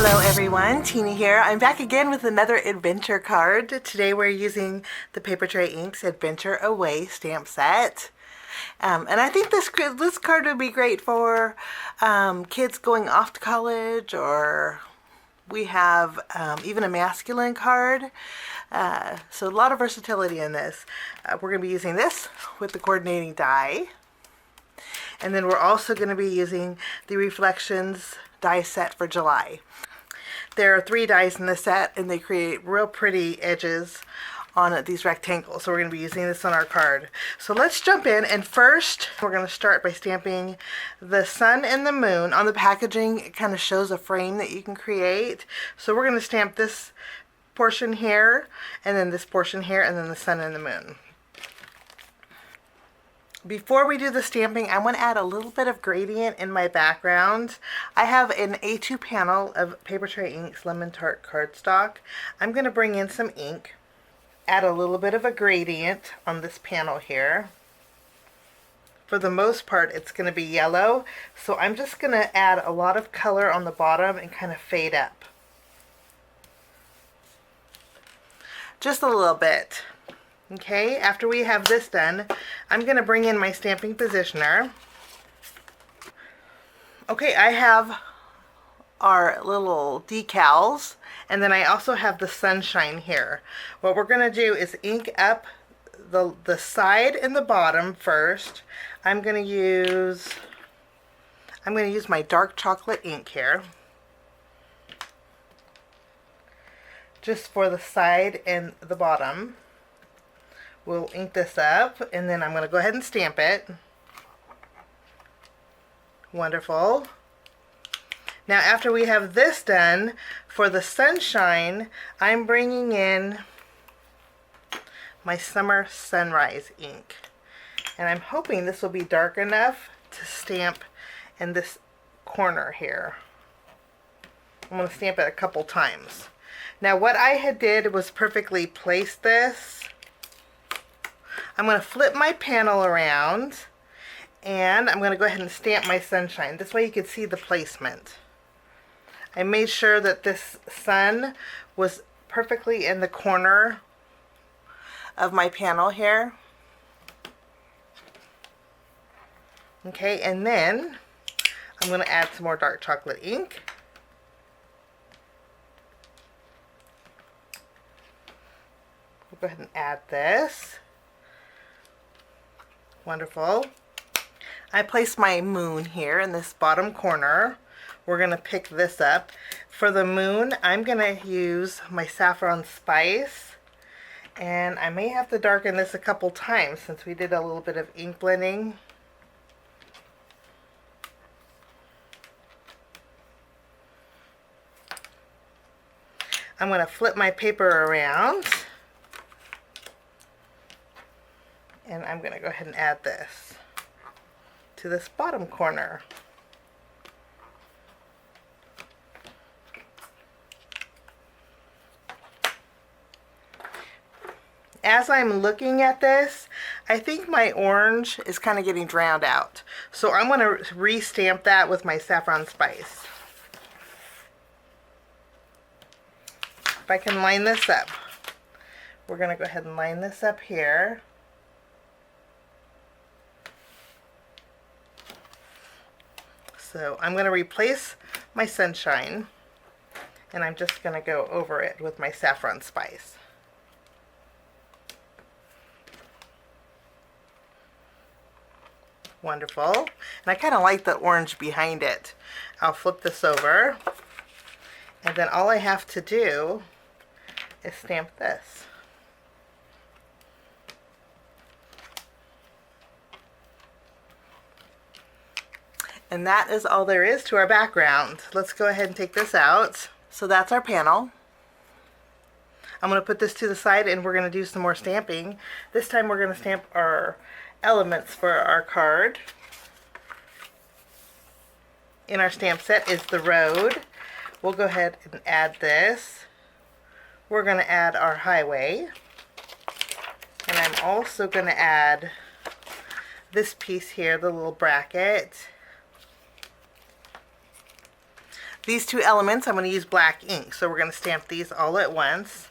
Hello everyone, Tina here. I'm back again with another adventure card. Today we're using the Papertrey Ink's Adventure Away stamp set. And I think this card would be great for kids going off to college, or we have even a masculine card. So a lot of versatility in this. We're going to be using this with the coordinating die. And then we're also going to be using the Reflections die set for July. There are 3 dies in the set, and they create real pretty edges on these rectangles. So we're going to be using this on our card. So let's jump in, and first we're going to start by stamping the sun and the moon. On the packaging, it kind of shows a frame that you can create. So we're going to stamp this portion here, and then this portion here, and then the sun and the moon. Before we do the stamping, I want to add a little bit of gradient in my background. I have an A2 panel of Papertrey Ink's Lemon Tart cardstock. I'm going to bring in some ink, add a little bit of a gradient on this panel here. For the most part, it's going to be yellow, so I'm just going to add a lot of color on the bottom and kind of fade up. Just a little bit. Okay, after we have this done, I'm going to bring in my stamping positioner. Okay, I have our little decals, and then I also have the sunshine here. What we're going to do is ink up the side and the bottom first. I'm going to use my dark chocolate ink here, just for the side and the bottom. We'll ink this up, and then I'm going to go ahead and stamp it. Wonderful. Now after we have this done, for the sunshine, I'm bringing in my Summer Sunrise ink. And I'm hoping this will be dark enough to stamp in this corner here. I'm going to stamp it a couple times. Now what I had did was perfectly place this. I'm going to flip my panel around, and I'm going to go ahead and stamp my sunshine. This way you can see the placement. I made sure that this sun was perfectly in the corner of my panel here. Okay, and then I'm going to add some more dark chocolate ink. We'll go ahead and add this. Wonderful. I placed my moon here in this bottom corner. We're going to pick this up. For the moon, I'm going to use my Saffron Spice. And I may have to darken this a couple times since we did a little bit of ink blending. I'm going to flip my paper around. And I'm going to go ahead and add this to this bottom corner. As I'm looking at this, I think my orange is kind of getting drowned out. So I'm going to re-stamp that with my Saffron Spice. If I can line this up, we're going to go ahead and line this up here. So I'm going to replace my sunshine, and I'm just going to go over it with my Saffron Spice. Wonderful. And I kind of like the orange behind it. I'll flip this over, and then all I have to do is stamp this. And that is all there is to our background. Let's go ahead and take this out. So that's our panel. I'm going to put this to the side, and we're going to do some more stamping. This time we're going to stamp our elements for our card. In our stamp set is the road. We'll go ahead and add this. We're going to add our highway. And I'm also going to add this piece here, the little bracket. these two elements, I'm going to use black ink. So we're going to stamp these all at once.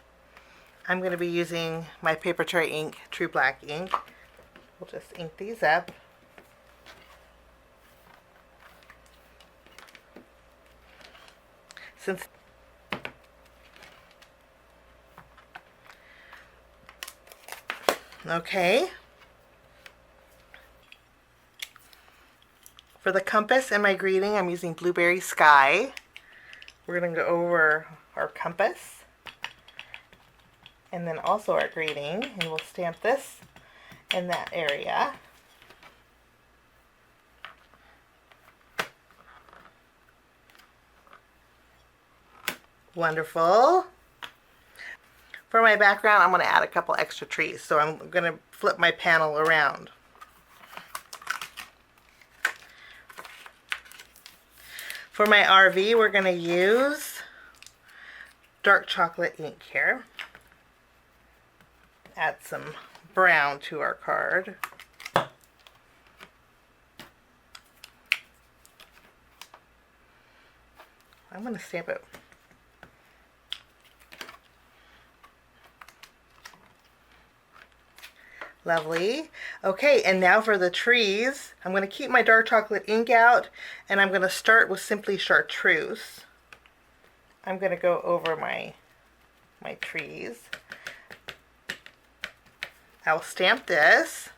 I'm going to be using my Papertrey Ink True Black ink. We'll just ink these up. Okay. For the compass and my greeting, I'm using Blueberry Sky. We're going to go over our compass and then also our greeting, and we'll stamp this in that area. Wonderful. For my background, I'm going to add a couple extra trees, so I'm going to flip my panel around. For my RV, we're going to use dark chocolate ink here. Add some brown to our card. I'm going to stamp it. Lovely. Okay, and now for the trees, I'm going to keep my dark chocolate ink out, and I'm going to start with Simply Chartreuse. I'm going to go over my trees. I'll stamp this.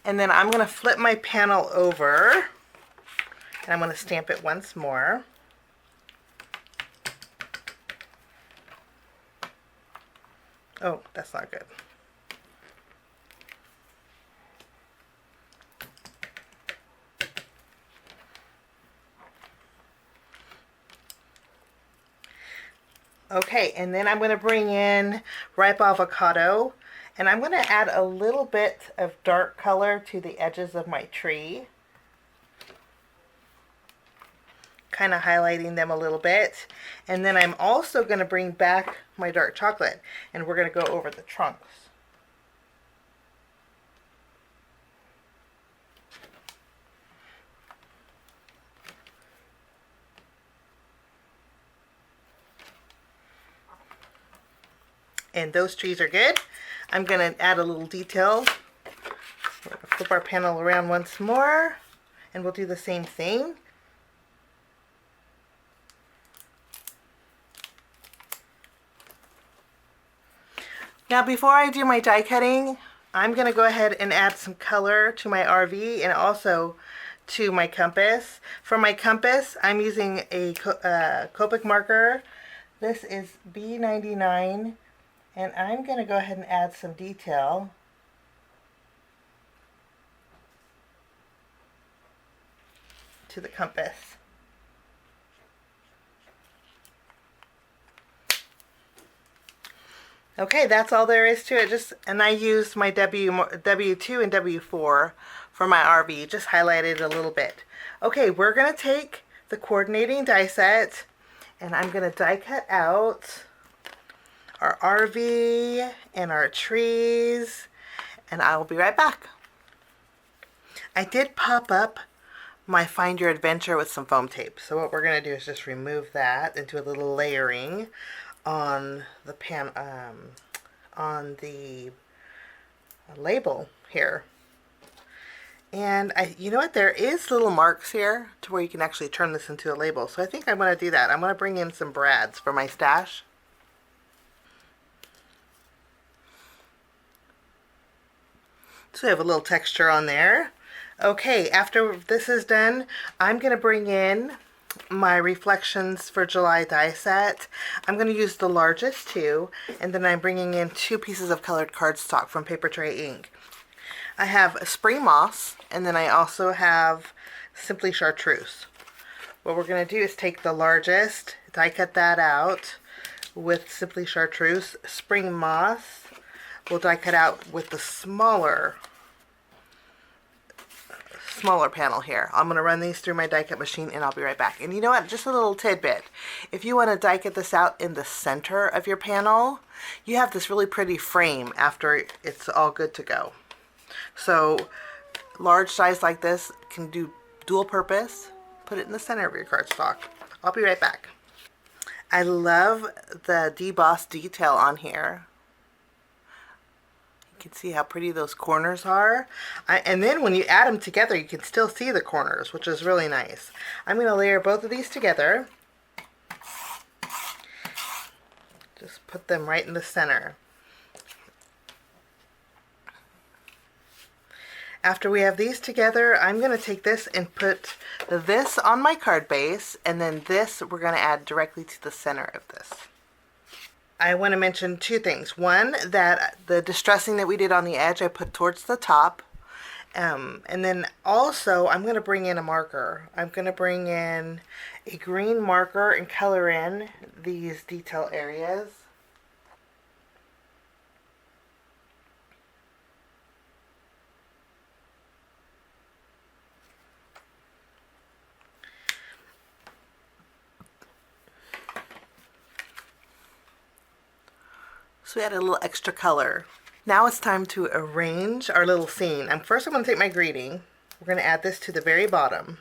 And then I'm going to flip my panel over. And I'm going to stamp it once more. Oh, that's not good. Okay, and then I'm going to bring in Ripe Avocado, and I'm going to add a little bit of dark color to the edges of my tree. Kind of highlighting them a little bit. And then I'm also going to bring back my dark chocolate, and we're going to go over the trunks. And those trees are good. I'm going to add a little detail. We're going to flip our panel around once more, and we'll do the same thing. Now before I do my die cutting, I'm going to go ahead and add some color to my RV and also to my compass. For my compass, I'm using a Copic marker. This is B99, and I'm going to go ahead and add some detail. To the compass. Okay, that's all there is to it. And I used my W2 and W4 for my RV, just highlighted a little bit. Okay, we're going to take the coordinating die set, and I'm going to die cut out our RV and our trees, and I will be right back. I did pop up my Find Your Adventure with some foam tape. So what we're going to do is just remove that and do a little layering on the label here. And you know what, there is little marks here to where you can actually turn this into a label. So I think I'm going to do that. I'm going to bring in some brads for my stash. So I have a little texture on there. Okay, after this is done, I'm going to bring in my Reflections for July die set. I'm going to use the largest two, and then I'm bringing in 2 pieces of colored cardstock from Papertrey Ink. I have Spring Moss, and then I also have Simply Chartreuse. What we're going to do is take the largest, die cut that out with Simply Chartreuse. Spring Moss we'll die cut out with the smaller smaller panel here. I'm going to run these through my die cut machine and I'll be right back. And you know what? Just a little tidbit. If you want to die cut this out in the center of your panel, you have this really pretty frame after it's all good to go. So large dies like this can do dual purpose. Put it in the center of your cardstock. I'll be right back. I love the debossed detail on here. You can see how pretty those corners are. And then when you add them together, you can still see the corners, which is really nice. I'm going to layer both of these together. Just put them right in the center. After we have these together, I'm going to take this and put this on my card base, and then this we're going to add directly to the center of this. I want to mention two things. One, that the distressing that we did on the edge I put towards the top. And then also I'm going to bring in a marker. I'm going to bring in a green marker and color in these detail areas. So we add a little extra color. Now it's time to arrange our little scene. First I'm going to take my greeting. We're going to add this to the very bottom.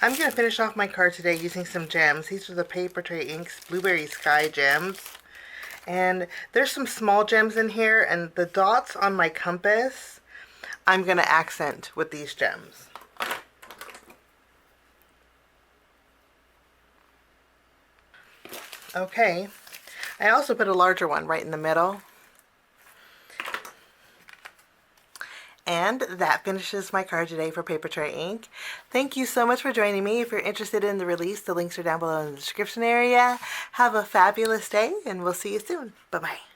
I'm going to finish off my card today using some gems. These are the Papertrey Ink's Blueberry Sky gems. And there's some small gems in here, and the dots on my compass, I'm going to accent with these gems. Okay, I also put a larger one right in the middle. And that finishes my card today for Papertrey Ink. Thank you so much for joining me. If you're interested in the release, the links are down below in the description area. Have a fabulous day, and we'll see you soon. Bye-bye.